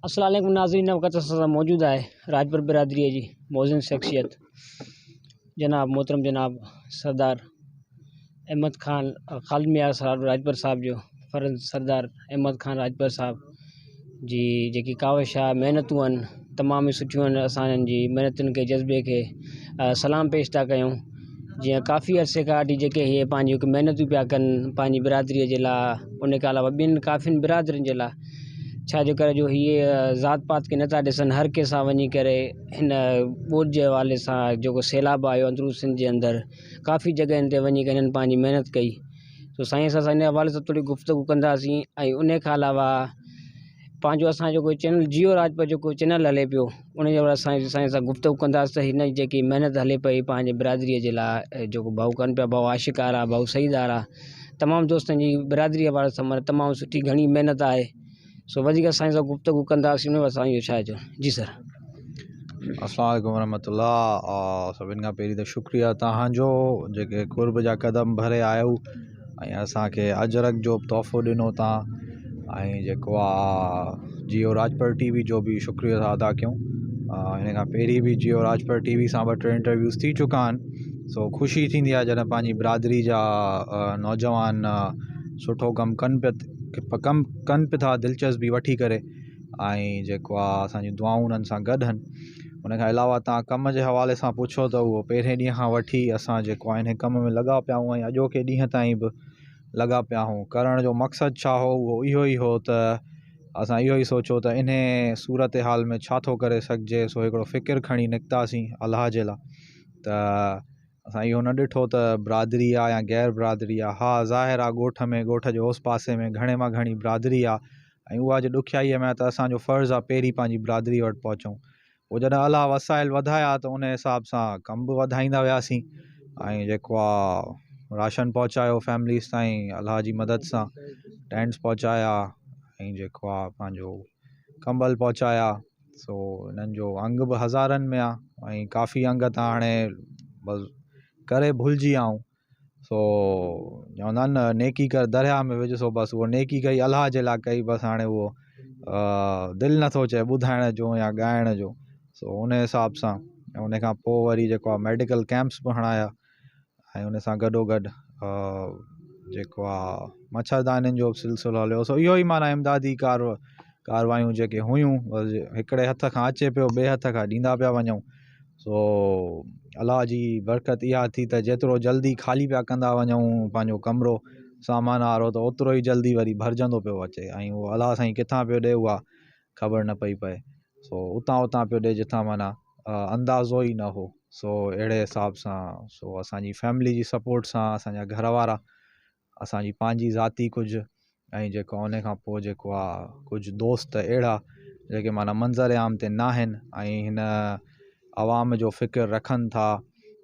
अस्सलाम वालेकुम नाज़रीन, वक़्त असां मौजूद है राजपुर बिरादरी जी मौज़ून शख्सियत जनाब मोहतरम जनाब सरदार अहमद खान खालिद मियां साहब राजपुर साहब जो फ़र्ज़ सरदार अहमद खान राजपुर साहब जी जेकी काविश आहे महिनतूं आहिनि तमामु सुठियूं आहिनि। असां इन्हनि जी महिनतुनि खे जज़्बे खे सलाम पेश था कयूं। जीअं काफ़ी अरसे खां वठी जेके इहे पंहिंजी हिकु महिनतूं पिया कनि पंहिंजी बिरादरीअ जे लाइ, उन खां अलावा ॿियनि काफ़ियुनि बिरादरियुनि जे लाइ, छाजो करे जो हीअ ज़ात पात खे नथा ॾिसनि, हर कंहिंसां वञी करे हिन ॿोॾि जे हवाले सां जेको सैलाब आयो अंदरू सिंध जे अंदरि काफ़ी जॻहियुनि ते वञी करे हिननि पंहिंजी महिनत कई। तो साईं सां हिन हवाले सां थोरी गुफ़्तगू कंदासीं। ऐं उन खां अलावा पंहिंजो असांजो कोई चैनल जियो राजपुर जो कोई चैनल हले पियो, उन जे असां साईं सां गुफ़्तगू कंदासीं त हिन जेकी महिनत हले पई पंहिंजे बिरादरीअ जे लाइ, जेको भाऊ कनि पिया, भाऊ आशिक़ार आहे, भाऊ सईदार आहे, तमामु दोस्तनि जी बिरादरीअ वारे सां तमामु सुठी घणी महिनत आहे। सो वधीक साईं सां गुफ़्तगू कंदासीं उन सां इहो छा चओ। जी सर। अस्सलाम वालेकुम वरहमतुल्लाह। सभिनि खां पहिरीं त शुक्रिया तव्हांजो जेके क़ुर्ब जा क़दम भरे आयो ऐं असांखे अजरक जो बि तोहफ़ो ॾिनो तव्हां, ऐं जेको आहे जियो राजपुर टीवी जो बि शुक्रिया अदा कयूं। हिन खां पहिरीं बि जियो राजपुर टीवी सां 2-3 इंटरव्यूज़ थी चुका आहिनि। सो ख़ुशी थींदी आहे जॾहिं पंहिंजी बिरादरी जा नौजवान सुठो कमु कनि पिया था, दिलचस्पी वठी करे, ऐं जेको आहे असांजी दुआऊं उन्हनि सां गॾु आहिनि। उन खां अलावा तव्हां कम जे हवाले सां पुछो त उहो पहिरें ॾींहं खां वठी असां जेको आहे हिन कम में लॻा पिया आहियूं ऐं अॼोके ॾींहं ताईं बि लॻा पिया आहियूं। करण जो मक़सदु छा हो, उहो इहो ई हो त असां इहो ई सोचियो त इन सूरत हाल में छा थो करे सघिजे। सो हिकिड़ो फ़िकिर खणी निकितासीं अलाह जे लाइ। त असां इहो न ॾिठो त बिरादरी आहे या गैर बिरादरी आहे। हा, ज़ाहिर आहे ॻोठ में, ॻोठ जे ओस पासे में घणे मां घणी बिरादरी आहे, ऐं उहा जे ॾुखियाईअ में त असांजो फ़र्ज़ु आहे पहिरीं पंहिंजी बिरादरी वटि पहुचूं। पोइ जॾहिं अलाह वसाइल वधाया त उन हिसाब सां कम बि वधाईंदा वियासीं, ऐं जेको आहे राशन पहुचायो फैमिलीज़ ताईं अलाह जी मदद सां, टेंट्स पहुचाया, ऐं जेको आहे पंहिंजो कंबल पहुचाया। सो इन्हनि जो अंग बि हज़ारनि में आहे, ऐं काफ़ी अंग त हाणे बसि करे भुलिजी आऊं। सो चवंदा आहिनि न, नेकी कर दरिया में विझ, सो बसि उहो नेकी कई अलाह जे लाइ कई। बसि हाणे उहो दिलि नथो चए ॿुधाइण जो या ॻाइण जो। सो उन हिसाब सां उन खां पोइ वरी जेको आहे मेडिकल कैंप्स बि हणाया, ऐं उन सां गॾोगॾु जेको आहे मच्छरदानियुनि जो बि सिलसिलो हलियो। सो इहो ई माना इमदादी कारवायूं जेके हुयूं, हिकिड़े हथ खां अचे पियो, ॿिए हथ खां ॾींदा पिया वञूं। सो अलाह जी बरकत इहा थी त जेतिरो जल्दी ख़ाली पिया कंदा वञूं पंहिंजो कमिरो सामान वारो, त ओतिरो ई जल्दी वरी भरिजंदो पियो अचे, ऐं उहो अलाह साईं किथां पियो ॾिए उहा ख़बर न पई पए। सो उतां पियो ॾिए जिथां माना अंदाज़ो ई न हो। सो अहिड़े हिसाब सां सो असांजी फैमिली जी सपोर्ट सां असांजा घर वारा, असांजी पंहिंजी ज़ाती कुझु, ऐं जेको उन खां पोइ जेको आहे कुझु दोस्त अहिड़ा जेके माना मंज़र आम ते न आहिनि, ऐं हिन आवाम जो फ़िकिर रखनि था,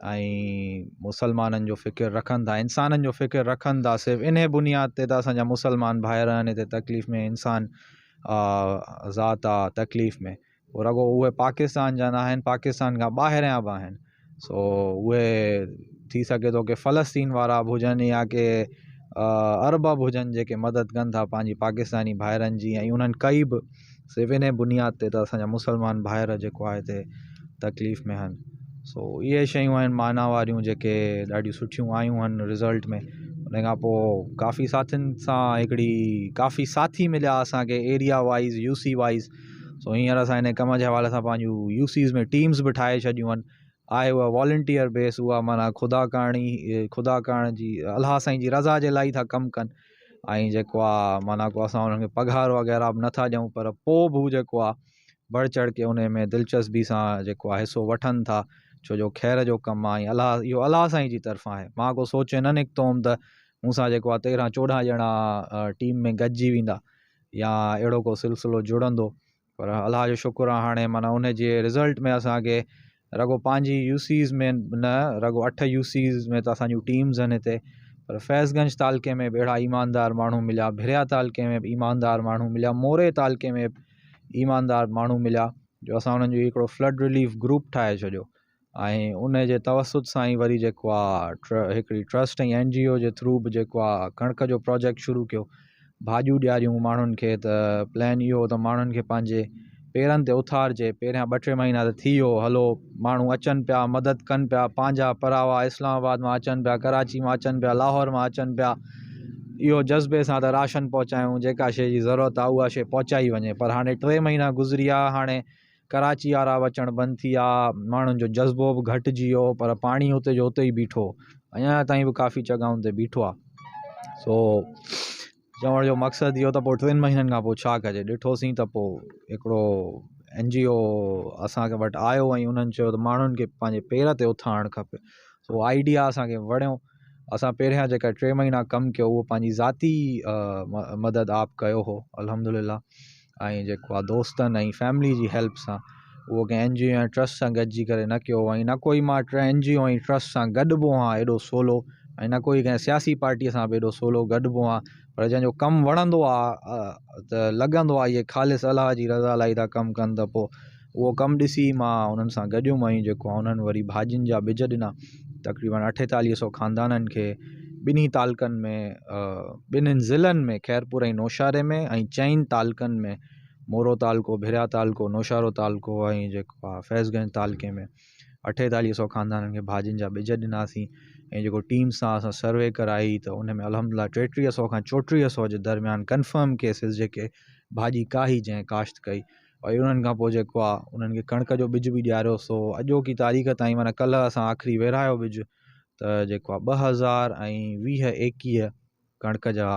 ऐं मुसलमाननि जो फ़िकिर रखनि था, इंसाननि जो फ़िकिर रखनि था। सिर्फ़ु इन बुनियाद ते त असांजा मुसलमान भाइर आहिनि हिते तकलीफ़ में, इंसान ज़ात आहे तकलीफ़ में। पोइ रगो उहे पाकिस्तान जा न आहिनि, पाकिस्तान खां ॿाहिरियां बि आहिनि। सो उहे थी सघे थो की फ़लस्तीन वारा बि हुजनि या के अरब बि हुजनि जेके मदद कनि था पंहिंजी पाकिस्तानी भाइरनि जी, ऐं उन्हनि कई बि सिर्फ़ु इन बुनियाद ते त असांजा मुसलमान भाइर जेको आहे हिते तकलीफ़ में आहिनि। सो इहे शयूं आहिनि माना वारियूं जेके ॾाढियूं सुठियूं आयूं आहिनि रिज़ल्ट में। उन खां पोइ काफ़ी साथियुनि सां हिकिड़ी काफ़ी साथी मिलिया असांखे एरिया वाइज़, यूसी वाइज़। सो हींअर असां हिन कम जे हवाले सां पंहिंजूं यूसीज़ में टीम्स बि ठाहे छॾियूं आहिनि। आहे उहा वॉलंटियर बेस, उहा माना ख़ुदा करण जी, अलाह साईं जी रज़ा जे लाइ था कमु कनि, ऐं जेको आहे माना को असां उन्हनि खे पघार वग़ैरह बि नथा ॾियूं, पर पोइ बि जेको आहे बढ़ चढ़ के उन में दिलचस्पी सां जेको आहे हिसो वठनि था, छो जो ख़ैर जो कमु आहे, ऐं इहो अलाह साईं जी तरफ़ां आहे। मां को सोचे न निकितो हुउमि त मूंसां जेको आहे 13-14 ॼणा टीम में गॾिजी वेंदा या अहिड़ो को सिलसिलो जुड़ंदो, पर अलाह जो शुक्र आहे हाणे माना उन जे रिज़ल्ट में असांखे रगो पंहिंजी यूसीज़ में न, रगो 8 यूसीज़ में त असांजूं टीम्स आहिनि हिते, पर फैज़गंज तालके में बि अहिड़ा ईमानदार माण्हू मिलिया, भिरिया तालके में बि ईमानदार माण्हू मिलिया, मोरे तालके में बि ईमानदार माण्हू मिलिया, जो असां उन्हनि जो हिकिड़ो फ्लड रिलीफ ग्रुप ठाहे छॾियो। ऐं उन जे तवसुत सां ई वरी जेको आहे हिकिड़ी ट्रस्ट ऐं NGO जे थ्रू बि जेको आहे कणिक जो प्रोजेक्ट शुरू कयो, भाॼियूं ॾियारियूं माण्हुनि खे। त प्लान इहो हो त माण्हुनि खे पंहिंजे पेरनि ते उथारिजे। पहिरियां 2-3 महीना त थी वियो, हलो माण्हू अचनि पिया, मदद कनि पिया, पंहिंजा परावा इस्लामाबाद मां अचनि पिया, कराची मां अचनि पिया, लाहौर मां अचनि पिया। इहो जज़्बे सां त राशन पहुचायूं, जेका शइ जी ज़रूरत आहे उहा शइ पहुचाई वञे। पर हाणे 3 महीना गुज़री विया, हाणे कराची वारा अचणु बंदि थी विया, माण्हुनि जो जज़्बो बि घटिजी वियो, पर पाणी उते जो उते ई बीठो, अञा ताईं बि काफ़ी जॻहियुनि ते बीठो आहे। सो चवण जो मक़सदु इहो त पोइ 3 महीननि खां पोइ छा कजे। ॾिठोसीं त पोइ हिकिड़ो NGO असांखे वटि आयो ऐं उन्हनि चयो त माण्हुनि खे पंहिंजे पेर ते उथारणु खपे। सो आइडिया असांखे वणियो। असां पहिरियां जेका 3 महीना कमु कयो उहो पंहिंजी ज़ाती मदद आप कयो हो अल्हम्दुलिल्लाह, ऐं जेको आहे दोस्तनि ऐं फैमिली जी हेल्प सां, उहो कंहिं NGO या ट्रस्ट सां गॾिजी करे न कयो। ऐं न कोई मां NGO ऐं ट्रस्ट सां गॾिबो आहियां एॾो सोलो, ऐं न कोई कंहिं सियासी पार्टीअ सां बि एॾो सोलो गॾिबो आहियां। पर जंहिंजो कमु वणंदो आहे त लॻंदो आहे इहे ख़ालिस अलाह जी रज़ा लाइ था कमु कनि, त पोइ उहो कमु ॾिसी मां उन्हनि सां गॾियुमि। ऐं जेको आहे उन्हनि वरी भाॼियुनि जा ॿिज ॾिना, तक़रीबन 4800 ख़ानदाननि खे ॿिन्ही तालुकनि में, ॿिन्हिनि ज़िलनि में, खैरपुर ऐं नौशारे में, ऐं 4 तालुकनि में, मोरो तालुको, भिरिया तालुको, नौशारो तालुको ऐं जेको आहे फैज़गंज तालुके में 4800 ख़ानदाननि खे भाॼियुनि जा ॿिज ॾिनासीं। ऐं जेको टीम सां असां सर्वे कराई त उन में अल्हम्दुलिल्लाह 3300 खां 3400 जे दरमियान कंफर्म केसिस जेके भाॼी काही जंहिं काश्त कई। ऐं उन्हनि खां पोइ जेको आहे उन्हनि खे कणिक जो ॿिज बि ॾियारियो। सो अॼोकी तारीख़ ताईं, माना कल्ह असां आख़िरी विरहायो ॿिज, त जेको आहे 2020-21 कणिक जा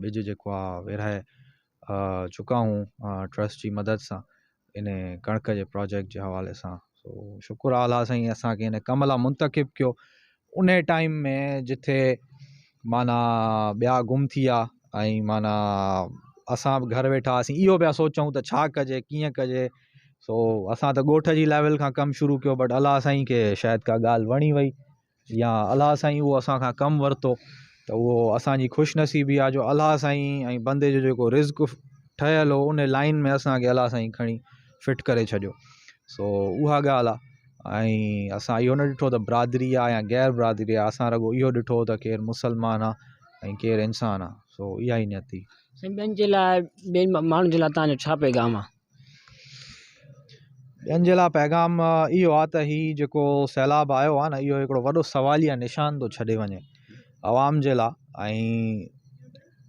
ॿिज जेको आहे विरहाए चुका हूं ट्रस्ट जी मदद सां, इन कणिक जे प्रोजेक्ट जे हवाले सां। सो शुक्र अल्लाह साईं असांखे इन कम लाइ मुंतखिब कयो उन टाइम में जिथे माना ॿिया गुम थी विया, ऐं माना असां बि घर वेठा हुआसीं, इहो पिया सोचूं त छा कजे, कीअं कजे। सो असां त ॻोठ जी लेवल खां कमु शुरू कयो, बट अल्लाह साईं खे शायदि का ॻाल्हि वणी वई, या अल्लाह साईं उहो असांखां कमु वरितो, त उहो असांजी ख़ुशनसीबी आहे जो अल्लाह साईं ऐं बंदे जो जेको रिज़्क़ ठहियलु हो उन लाइन में असांखे अल्लाह साईं खणी फिट करे छॾियो। सो उहा ॻाल्हि आहे। ऐं असां इहो न ॾिठो त बिरादरी आहे या गैर बिरादरी आहे, असां रुॻो इहो ॾिठो त केरु मुसलमान आहे ऐं केरु इंसान आहे। सो इहा ई नियत थी। ॿियनि जे लाइ, ॿियनि माण्हुनि जे लाइ तव्हांजो छा पैगाम आहे? ॿियनि जे लाइ पैगाम इहो आहे त हीउ जेको सैलाब आयो आहे न, इहो हिकिड़ो वॾो सवालिया निशान थो छॾे वञे अवाम जे लाइ, ऐं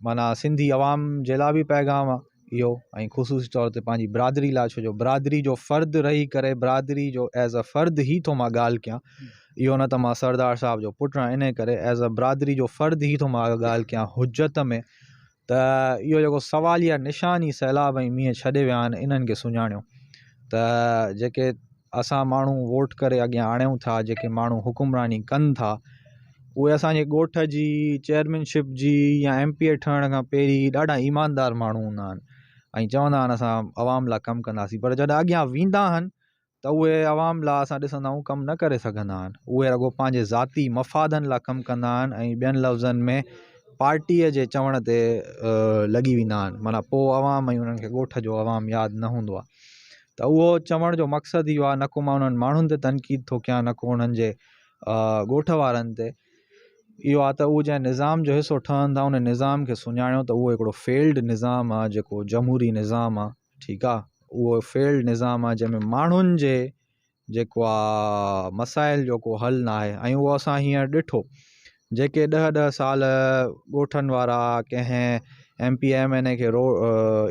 माना सिंधी अवाम जे लाइ बि पैगाम आहे इहो, ऐं ख़ुशूसी तौर ते पंहिंजी बिरादरी लाइ, छो जो बिरादरी जो फ़र्द रही करे, बिरादरी जो एज़ अ फ़र्द ई थो मां ॻाल्हि कयां, इहो न त मां सरदार साहिब जो पुटु आहियां, इन करे एज़ अ बिरादरी जो फ़र्द ई थो मां ॻाल्हि कयां हुज्जत में, त इहो जेको सवालिया निशान ई सैलाब ऐं मींहं छॾे विया आहिनि, इन्हनि खे सुञाणियो। त जेके असां माण्हू वोट करे अॻियां आणियूं था, जेके माण्हू हुकुमरानी कनि था, उहे असांजे ॻोठ जी चेयरमैनशिप जी या MP ठहण खां पहिरीं ॾाढा ईमानदार माण्हू हूंदा आहिनि, ऐं चवंदा आहिनि असां अवाम लाइ कमु कंदासीं, पर जॾहिं अॻियां वेंदा आहिनि त उहे अवाम लाइ असां ॾिसंदा आहियूं कमु न करे सघंदा आहिनि। उहे रुॻो पंहिंजे ज़ाती मफ़ादनि लाइ कमु कंदा आहिनि, ऐं ॿियनि लफ़्ज़नि में पार्टीअ जे चवण ते लॻी वेंदा आहिनि, माना पोइ अवाम ऐं उन्हनि खे ॻोठ जो अवाम यादि न हूंदो आहे। त उहो चवण जो मक़सदु इहो आहे, न को मां उन्हनि माण्हुनि ते तनक़ीद थो कयां, न को उन्हनि जे ॻोठ वारनि ते, इहो आहे त उहो जंहिं निज़ाम जो हिसो ठहनि था उन निज़ाम खे सुञाणियो त उहो हिकिड़ो फेल्ड निज़ाम आहे, जेको जमहूरी निज़ाम आहे, ठीकु आहे, उहो फेल्ड निज़ाम आहे जंहिंमें माण्हुनि जे जेको आहे मसाइल जो को हल न आहे। ऐं उहो असां हींअर ॾिठो, जेके 10-10 साल ॻोठनि वारा कंहिं MP MNA खे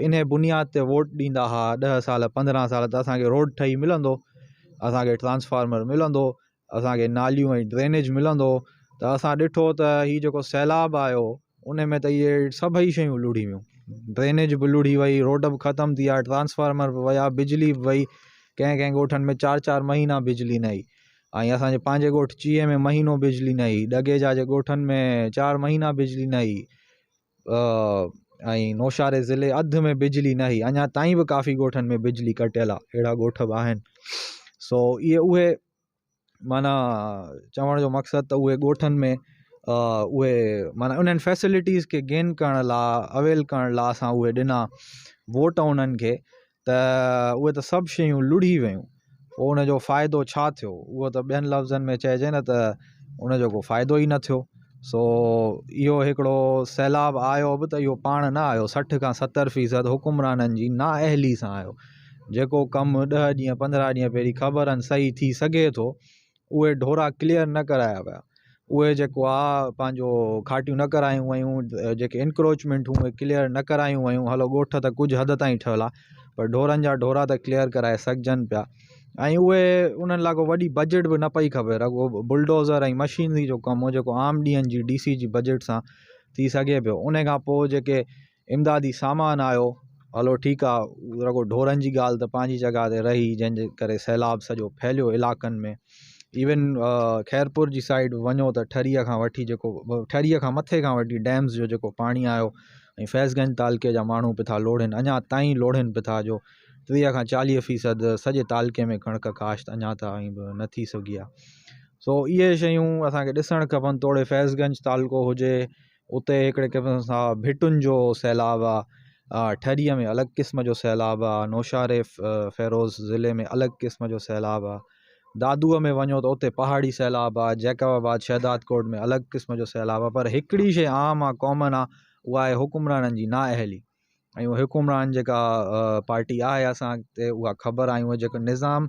इन बुनियाद ते वोट ॾींदा हुआ, 10 साल 15 साल, त असांखे रोड ठही मिलंदो, असांखे ट्रांसफार्मर मिलंदो, असांखे नालियूं ऐं ड्रेनेज मिलंदो। त असां ॾिठो त हीउ जेको सैलाब आयो उन में त इहे सभई शयूं लुड़ी वियूं, ड्रेनेज बि लुड़ी वई, रोड बि ख़तमु थी विया, ट्रांसफार्मर बि विया, बिजली बि वई, कंहिं ॻोठनि में 4-4 महीना बिजली न आई, ऐं असांजे पंहिंजे ॻोठ चीए में महीनो बिजली न आई, डगेजा जे ॻोठनि में 4 महीना बिजली न आई, ऐं नौशारे ज़िले अधु में बिजली न आई, अञा ताईं बि काफ़ी ॻोठनि में बिजली कटियल आहे, अहिड़ा ॻोठ बि आहिनि। सो इहे उहे माना चवण जो मक़सदु त उहे ॻोठनि में उहे माना उन्हनि फैसिलिटीज़ खे गेन करण लाइ, अवेल करण लाइ असां उहे ॾिना वोट उन्हनि खे, त उहे त सभु शयूं लुड़ी वियूं। पोइ उनजो फ़ाइदो छा थियो, उहो त ॿियनि लफ़्ज़नि में चइजे न त उनजो को फ़ाइदो ई न थियो। सो इहो हिकिड़ो सैलाब आयो बि त इहो पाण न आयो, 60 खां 70% हुकुमराननि जी नाअहली सां आयो, जेको कमु 10 ॾींहं 15 ॾींहं पहिरीं ख़बरनि सही थी सघे थो उहे ढोरा क्लियर न कराया विया। उहे जेको आहे पंहिंजो खाटियूं न करायूं वयूं, जेके इंक्रोचमेंट उहे क्लियर न करायूं वयूं। हलो ॻोठ त कुझु हद ताईं ठहियल आहे, पर ढोरनि जा ढोरा त क्लियर कराए सघजनि पिया। ऐं उहे उन्हनि लाइ को वॾी बजट बि न पई खपे, रुॻो बुलडोज़र ऐं मशीनरी जो कमु हो जेको आम ॾींहंनि जी DC जी बजट सां थी सघे पियो। उन खां पोइ जेके इमदादी सामान आयो, हलो ठीकु आहे, रुॻो ढोरनि जी ॻाल्हि त पंहिंजी जॻह ते रही, जंहिंजे करे सैलाब सॼो फैलियो इलाइक़नि में। इवन खैरपुर जी साइड वञो त ठरीअ खां वठी जेको ठरीअ खां मथे खां वठी डैम्स जो जेको पाणी आयो ऐं फैज़गंज तालके जा माण्हू पिया था लोढ़नि, अञा ताईं लोढ़नि पिया था, जो 30 खां 40% सॼे तालके में कणिक काश्त अञा ताईं बि न थी सघी आहे। सो इहे शयूं असांखे ॾिसणु खपनि। तोड़े फैज़गंज तालको हुजे, उते हिकिड़े क़िस्म सां भिटुनि जो सैलाब आहे, ठरीअ में अलॻि क़िस्म जो सैलाब आहे, नौशारे फ़ैरोज़ ज़िले में अलॻि क़िस्म जो सैलाब आहे, दादूअ में वञो त उते पहाड़ी सैलाब आहे, जैकबाबाद शहदाद कोट में अलॻि क़िस्म जो सैलाब आहे। पर हिकिड़ी शइ आम आहे, कॉमन आहे, उहा आहे हुकुमराननि जी नाअहली। ऐं उहा हुकुमरान जेका पार्टी आहे असांखे उहा ख़बर आहे, उहा जेको निज़ाम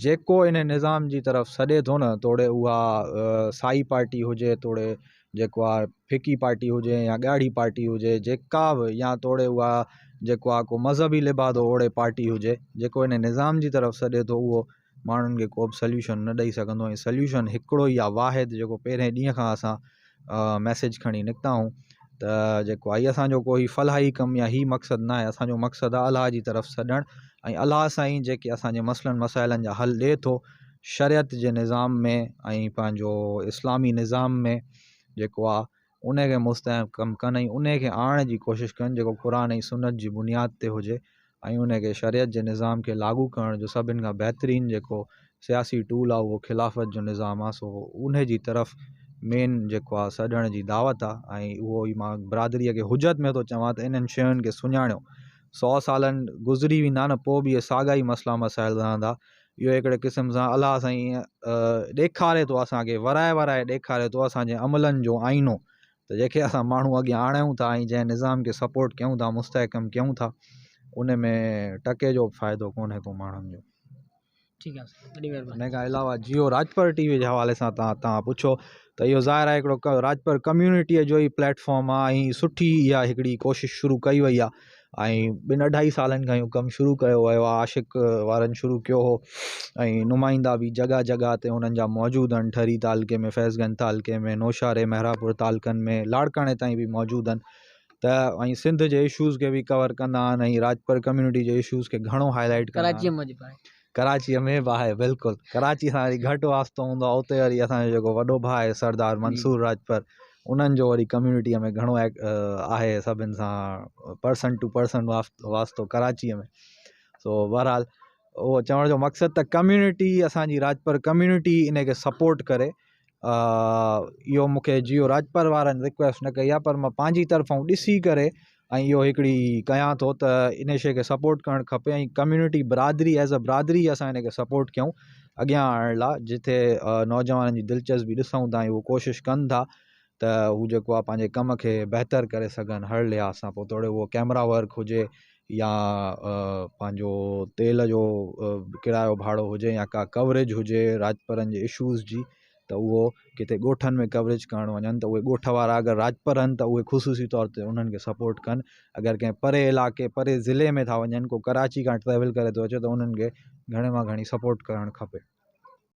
जेको इन निज़ाम जी तरफ़ सॾे थो न, तोड़े उहा साई पार्टी हुजे, तोड़े जेको आहे फिकी पार्टी हुजे या ॻाढ़ी पार्टी हुजे, जेका बि, या तोड़े उहा जेको आहे को मज़हबी लिबादो ओड़े पार्टी हुजे, जेको इन निज़ाम जी तरफ़ सॾे थो उहो माण्हुनि खे को बि सल्यूशन न ॾेई सघंदो। ऐं सल्यूशन हिकिड़ो ई आहे वाहिद, जेको पहिरें ॾींहं खां असां मैसेज खणी निकिता आहियूं त जेको आहे असांजो कोई फलाही कमु या ही मक़सदु न आहे। असांजो मक़सदु आहे अलाह जी तरफ़ सॾणु, ऐं अलाह साईं जेके असांजे मसइलनि मसाइलनि जा हल ॾिए थो शरीयत जे निज़ाम में ऐं पंहिंजो इस्लामी निज़ाम में जेको आहे उन खे मुस्तहकम कनि ऐं उन खे आणण जी कोशिशि कनि जेको क़ुर ऐं सुन्नत जी बुनियाद ते हुजे, ऐं उन खे शरीयत जे निज़ाम खे लागू करण जो सभिनि खां बहितरीनु जेको सियासी टूल आहे उहो खिलाफ़त जो निज़ाम आहे। सो उन जी तरफ़ मेन जेको आहे सॾण जी दावत आहे। ऐं उहो ई मां बिरादरीअ खे हुजत में थो चवां त इन्हनि शयुनि खे सुञाणियो। 100 सालनि गुज़री वेंदा न, पोइ बि इहे साॻा ई मसइला मसाइल रहंदा। इहो हिकिड़े क़िस्म सां अलाह साईं ॾेखारे थो असांखे, वराए वराए ॾेखारे थो असांजे अमलनि जो आईनो, त जेके असां माण्हू अॻियां आणियूं था ऐं जंहिं निज़ाम खे सपोर्ट कयूं था, मुस्तहकम कयूं था, उन में टके जो बि फ़ाइदो कोन्हे को माण्हुनि जो। ठीकु आहे, वॾी महिरबानी। इन खां अलावा जियो राजपर TV जे हवाले सां तव्हां पुछो त इहो ज़ाहिर आहे हिकिड़ो राजपर कम्यूनिटीअ जो ई प्लेटफॉर्म आहे, ऐं सुठी इहा हिकिड़ी कोशिशि शुरू कई वई आहे। ऐं 2-2.5 सालनि खां इहो कमु शुरू कयो वियो आहे, आशिक वारनि शुरू कयो हो, ऐं नुमाइंदा बि जॻह जॻह ते उन्हनि जा मौजूदु आहिनि, ठरी तालके में, फैज़गंज तालके में, नौशारे मेहरापुर तालकनि में, लाड़काणे ताईं बि मौजूदु आहिनि। त ऐं सिंध जे इशूज़ खे बि कवर कंदा आहिनि, ऐं राजपर कम्यूनिटी जे इशूज़ खे घणो हाईलाइट कंदा आहिनि। कराचीअ में बि आहे, बिल्कुलु। कराची सां वरी घटि वास्तो हूंदो आहे, उते वरी असांजो जेको वॾो भाउ आहे सरदार मंसूर राजपर, उन्हनि जो वरी कम्यूनिटीअ में घणो आहे सभिनि सां पर्सन टू पर्सन वास्तो कराचीअ में। सो बहरहाल उहो चवण जो मक़सदु त कम्यूनिटी असांजी राजपर कम्यूनिटी इन खे सपोर्ट करे। इहो मूंखे जियो राजपर वारनि रिक्वेस्ट न कई आहे, पर मां पंहिंजी तरफ़ां ॾिसी करे ऐं इहो हिकिड़ी कयां थो त इन शइ खे सपोर्ट करणु खपे। ऐं कम्यूनिटी बिरादरी एज़ अ बिरादरी असां इन खे सपोर्ट कयूं अॻियां आणण लाइ, जिथे नौजवाननि जी दिलचस्पी ॾिसूं था ऐं उहो कोशिशि कनि था त हू जेको आहे पंहिंजे कम खे बहितर करे सघनि हर लिहाज़ सां। पोइ थोरो उहो कैमरा वर्क हुजे या पंहिंजो तेल जो किरायो भाड़ो हुजे या का कवरेज हुजे राजपरनि जे इशूज़ जी, त उहो किथे ॻोठनि में कवरेज करणु वञनि त उहे ॻोठ वारा अगरि राजपर आहिनि त उहे ख़ुशूसी तौर ते उन्हनि खे सपोर्ट कनि। अगरि कंहिं परे इलाइक़े परे ज़िले में था वञनि, को कराची खां ट्रेवल करे थो अचे, त उन्हनि खे घणे मां घणी सपोर्ट करणु खपे।